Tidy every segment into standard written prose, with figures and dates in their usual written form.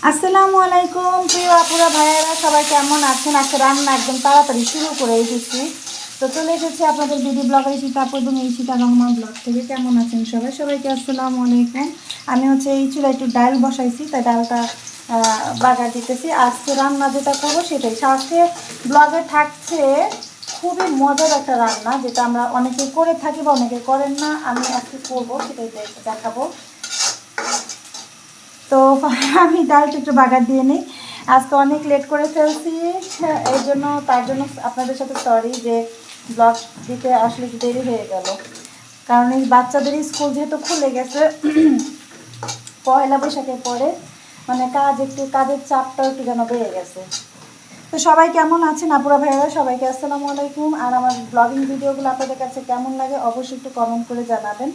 আসসালামু আলাইকুম প্রিয় আপুরা ভাইয়েরা, সবাই কেমন আছেন? আজকে রান্না একদম তাড়াতাড়ি শুরু করে এসেছি। তো চলে এসেছি আপনাদের বিডি ব্লগার ঈশিতা আপু এবং ঈশিতা রহমান ব্লগ থেকে। কেমন আছেন সবাইকে আসসালামু আলাইকুম। আমি এই চুলায় একটু ডাল বসাইছি, তাই ডালটা বাগার দিতেছি। আজকে রান্না যেটা করবো সেটাই সাথে ব্লগে থাকছে। খুবই মজার একটা রান্না, যেটা আমরা অনেকে করে থাকি বা অনেকে করেন না। আমি আজকে করবো, সেটাই দেখাবো। তো আমি ডালটা একটু বাগার দিয়ে নিই। আজকে অনেক লেট করে ফেলছি, তার জন্য আপনাদের সাথে সরি যে ব্লগ দিতে আসলে দেরি হয়ে গেল। কারণ এই বাচ্চাদের স্কুল যেহেতু খুলে গেছে পয়লা বৈশাখের পরে, মানে কাজের চাপটাও একটু যেন বেড়ে গেছে। তো সবাই কেমন আছেন আপুরা ভাইয়েরা? সবাইকে আসসালামু আলাইকুম। আর আমার ব্লগিং ভিডিওগুলো আপনাদের কাছে কেমন লাগে অবশ্যই একটু কমেন্ট করে জানাবেন।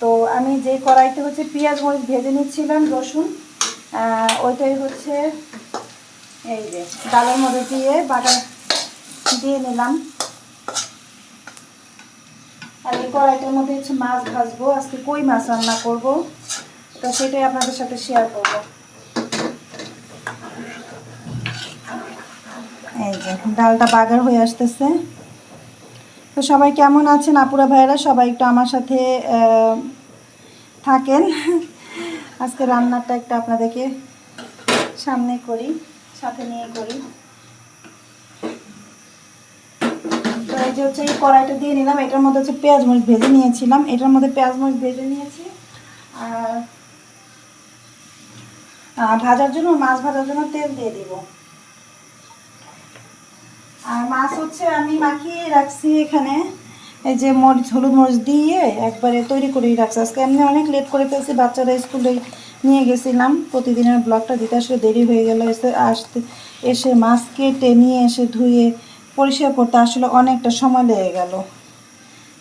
তো আমি যে কড়াইতে পেঁয়াজ মরিচ ভেজে নিচ্ছিলাম, রসুন, ওইটাই এই যে ডালের মধ্যে দিয়ে বাগার দিয়ে নিলাম। আর এই কড়াইটার মধ্যে মাছ ভাজবো, আজকে কই মাছ রান্না করব। তো সেটাই আপনাদের সাথে শেয়ার করব। এই যে ডালটা বাগার হয়ে আসতেছে। তো সবাই কেমন আছেন আপুরা ভাইয়েরা? সবাই একটু আমার সাথে থাকেন। আজকে রান্নাটা একটা আপনাদেরকে সামনে করি, সাথে নিয়ে করি। তো এই যে এই কড়াইটা দিয়ে নিলাম, এটার মধ্যে পেঁয়াজ মরিচ ভেজে নিয়েছিলাম, এটার মধ্যে পেঁয়াজ মরিচ ভেজে নিয়েছি। আর মাছ ভাজার জন্য তেল দিয়ে দিব। আর মাছ আমি মাখিয়ে রাখছি এখানে, এই যে হলুদ মরিচ দিয়ে একবারে তৈরি করেই রাখছি। আজকে এমনি অনেক লেট করে ফেলছি, বাচ্চারা স্কুলে নিয়ে গেছিলাম। প্রতিদিনের ব্লগটা দিতে আসলে দেরি হয়ে গেল। এসে মাছ কেটে নিয়ে এসে ধুয়ে পরিষ্কার করতে আসলে অনেকটা সময় লেগে গেল।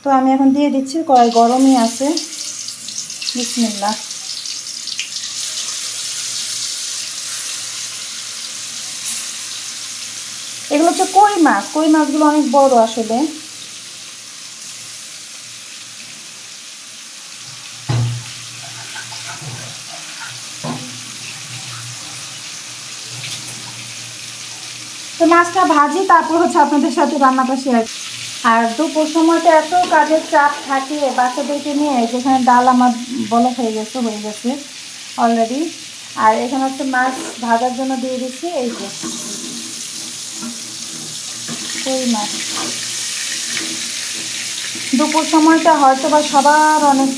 তো আমি এখন দিয়ে দিচ্ছি, কড়াই গরমই আছে। বিসমিল্লাহ। এগুলো কই মাছগুলো অনেক বড় আসলে। তো মাছটা ভাজি, তারপর আপনাদের সাথে রান্নাটা শেয়ার। আর দুপুর সময়টা এত কাজের চাপ থাকে বাচ্চাদেরকে নিয়ে, যেখানে ডাল আমার বলা হয়ে গেছে অলরেডি। আর এখানে মাছ ভাজার জন্য দিয়ে দিচ্ছি এই যে কই মাছ। দুপুর সময়টা হয়তো বা সবার অনেক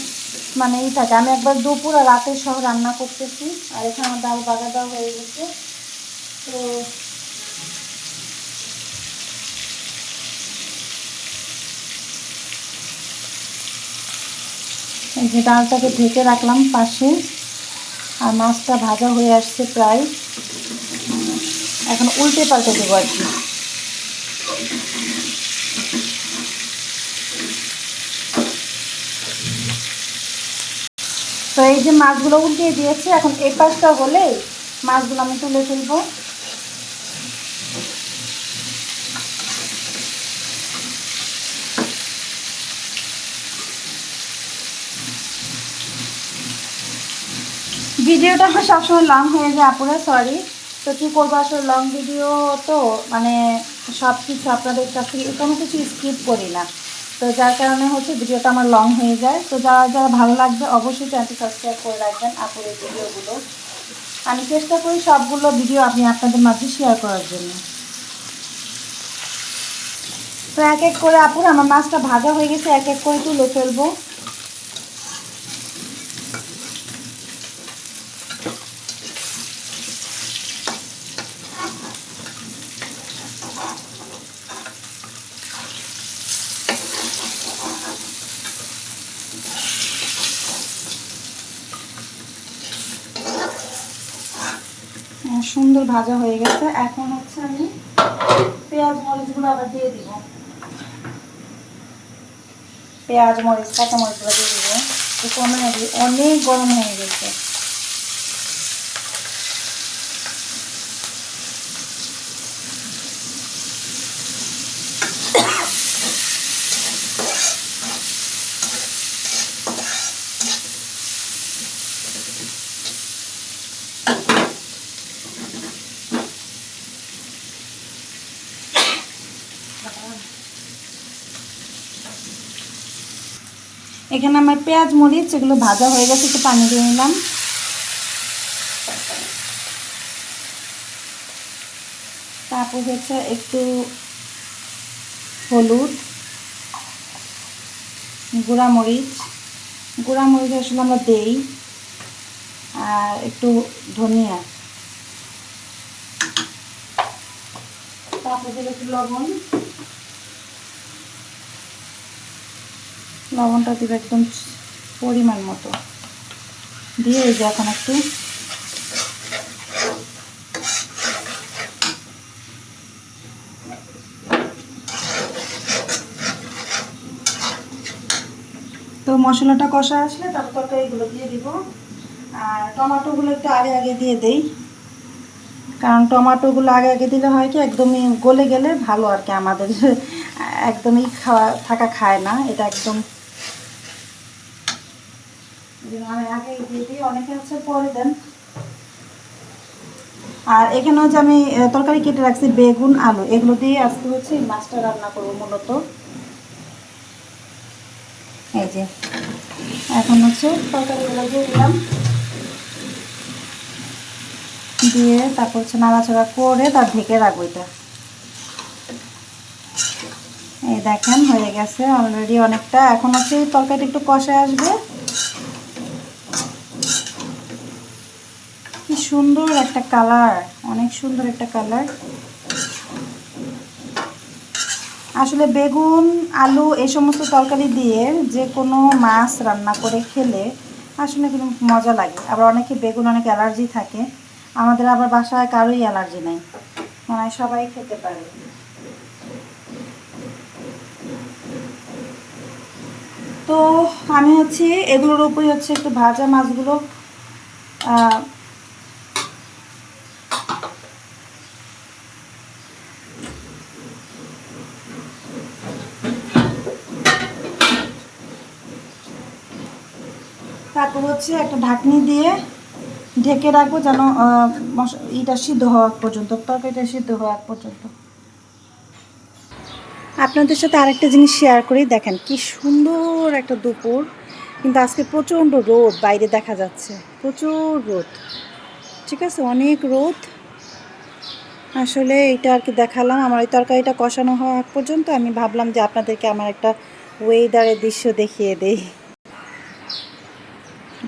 থাকে। আমি একবার দুপুর আর রাতের সহ রান্না করতেছি। আর এখানে আমার ডাল বাগা দেওয়া হয়ে গেছে। তো এই যে ডালটাকে ঢেকে রাখলাম পাশে। আর মাছটা ভাজা হয়ে আসছে প্রায়, এখন উল্টে পাল্টে দেবো আর কি। তো এই যে মাছগুলো উল্টিয়ে দিয়েছে, এখন এই পাশটা হলে মাছগুলো আমি তুলে ফেলবো। ভিডিওটা আমার সবসময় লং হয়ে যায় আপুরা, সরি। তো কী করবো, আসলে লং ভিডিও তো সব কিছু আপনাদের কাছ থেকে কোনো কিছু স্কিপ করি না। তো যার কারণে ভিডিওটা আমার লং হয়ে যায়। তো যারা ভালো লাগবে অবশ্যই চ্যানেলটি সাবস্ক্রাইব করে রাখবেন আপুর এই ভিডিওগুলো। আমি চেষ্টা করি সবগুলো ভিডিও আমি আপনাদের মাঝে শেয়ার করার জন্য। তো এক এক করে আপুর আমার মাছটা ভাজা হয়ে গেছে, এক এক করে তুলে ফেলবো। সুন্দর ভাজা হয়ে গেছে। এখন আমি পেঁয়াজ মরিচগুলো আবার দিয়ে দিব। পেঁয়াজ মরিচ কাঁচা মরিচগুলো দিয়ে দিব। অনেক গরম হয়ে গেছে। এখানে আমার পেঁয়াজ মরিচ এগুলো ভাজা হয়ে গেছে, একটু পানি দিয়ে নিলাম। তারপর হচ্ছে একটু হলুদ, গুঁড়ামরিচ আসলে আমরা দেই, আর একটু ধনিয়া, তারপর দিলে একটু লবণটা দিবে একদম পরিমাণ মতো দিয়ে এই যে এখন একটু তো মশলাটা কষা আসলে তারপর তরকারিগুলো দিয়ে দিব। আর টমেটোগুলো একটু আগে আগে দিয়ে দেই, কারণ টমেটোগুলো আগে আগে দিলে হয় কি একদমই গলে গেলে ভালো আর কি, আমাদের একদমই থাকা খায় না এটা একদম, আমি আগে দিয়ে দিই, অনেকে হচ্ছে পরে দেন। আর এখানে হচ্ছে আমি তরকারি কেটে রাখছি বেগুন আলু, এগুলো দিয়ে আজকে হচ্ছে মাছটা রান্না করবো মূলত। এই যে এখন হচ্ছে তরকারিগুলো দিয়ে দিলাম, দিয়ে তারপর হচ্ছে নাড়াচাড়া করে তার ঢেকে রাখবো এটা। এই দেখেন হয়ে গেছে অলরেডি অনেকটা। এখন হচ্ছে তরকারিটা একটু কষে আসবে। কি সুন্দর একটা কালার, অনেক সুন্দর একটা কালার। আসলে বেগুন আলু এই সমস্ত তরকারি দিয়ে যে কোনো মাছ রান্না করে খেলে আসলে কিন্তু মজা লাগে। আবার অনেকে বেগুন অনেক অ্যালার্জি থাকে, আমাদের আবার বাসায় কারোই অ্যালার্জি নেই, মানে সবাই খেতে পারে। তো আমি হচ্ছে এগুলোর উপরে হচ্ছে একটু ভাজা মাছগুলো তারপর হচ্ছে একটা ঢাকনি দিয়ে ঢেকে রাখবো যেন এটা সিদ্ধ হওয়া পর্যন্ত, তরকারিটা সিদ্ধ হওয়া পর্যন্ত। আপনাদের সাথে আরেকটা জিনিস শেয়ার করি, দেখেন কি সুন্দর একটা দুপুর, কিন্তু আজকে প্রচণ্ড রোদ বাইরে দেখা যাচ্ছে, প্রচুর রোদ, ঠিক আছে অনেক রোদ। আসলে এটা আর কি দেখালাম, আমার এই তরকারিটা কষানো হওয়া পর্যন্ত আমি ভাবলাম যে আপনাদেরকে আমার একটা ওয়েদারের দৃশ্য দেখিয়ে দেই।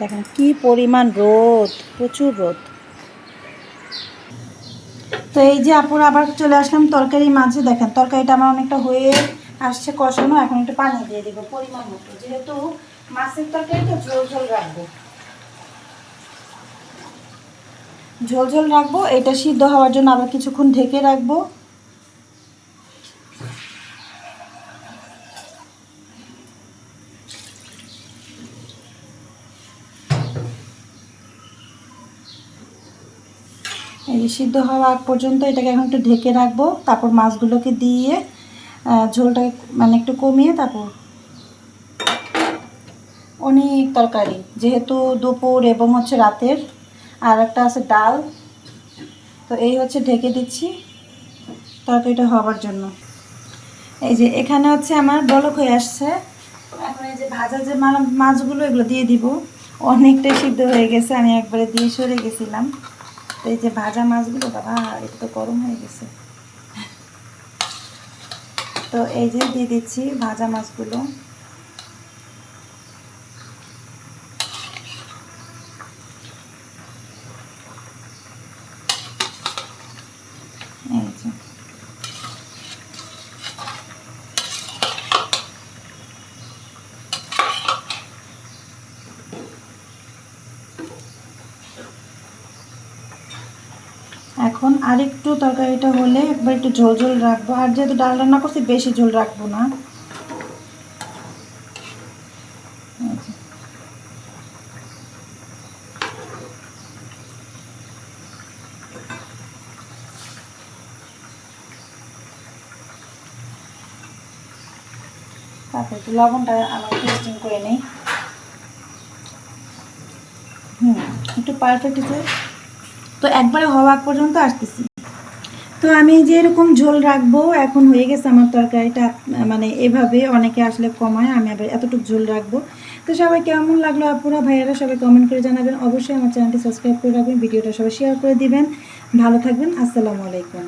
দেখেন কি পরিমাণ রোদ, প্রচুর রোদ। তো এই যে আপুরা আবার চলে আসলাম তরকারি মাঝে, দেখেন তরকারিটা আমার অনেকটা হয়ে আসছে কষানো। এখন একটু পানি দিয়ে দিব পরিমাণ মতো, যেহেতু মাছের তরকারিটা ঝোল ঝোল রাখবো, ঝোল ঝোল রাখবো। এটা সিদ্ধ হওয়ার জন্য আবার কিছুক্ষণ ঢেকে রাখবো। এই যে সিদ্ধ হওয়া আগ পর্যন্ত এটাকে এখন একটু ঢেকে রাখবো, তারপর মাছগুলোকে দিয়ে ঝোলটাকে মানে একটু কমিয়ে তারপর অনেক তরকারি, যেহেতু দুপুর এবং হচ্ছে রাতের, আর একটা আছে ডাল, তো এই হচ্ছে ঢেকে দিচ্ছি তরকারিটা হবার জন্য। এই যে এখানে হচ্ছে আমার বলক হয়ে আসছে, এখন এই যে ভাজা যে মাছগুলো এগুলো দিয়ে দিব। অনেকটাই সিদ্ধ হয়ে গেছে, আমি একবারে দিয়ে সরে গেছিলাম। তো এই যে ভাজা মাছগুলো, বাবা এটা তো গরম হয়ে গেছে। তো এই যে দিয়ে দিচ্ছি ভাজা মাছগুলো। এই যে এখন আরেকটু তরকারিটা হলে একবার একটু ঝোল ঝোল রাখবো, আর যেহেতু ডাল রান্না করছি বেশি ঝোল রাখবো না। তারপর একটু লবণটা আমার টেস্টিং করে নেই। একটু পারফেক্ট হয়েছে, তো একবারে হওয়া পর্যন্ত আসতেছি। তো আমি যেরকম ঝোল রাখবো এখন হয়ে গেছে আমার তরকারিটা, মানে এভাবে অনেকে আসলে কমায়, আমি আবার এতটুকু ঝোল রাখবো। তো সবাই কেমন লাগলো আপুরা ভাইয়ারা সবাই কমেন্ট করে জানাবেন, অবশ্যই আমার চ্যানেলটি সাবস্ক্রাইব করে রাখবেন, ভিডিওটা সবাই শেয়ার করে দিবেন। ভালো থাকবেন, আসসালামু আলাইকুম।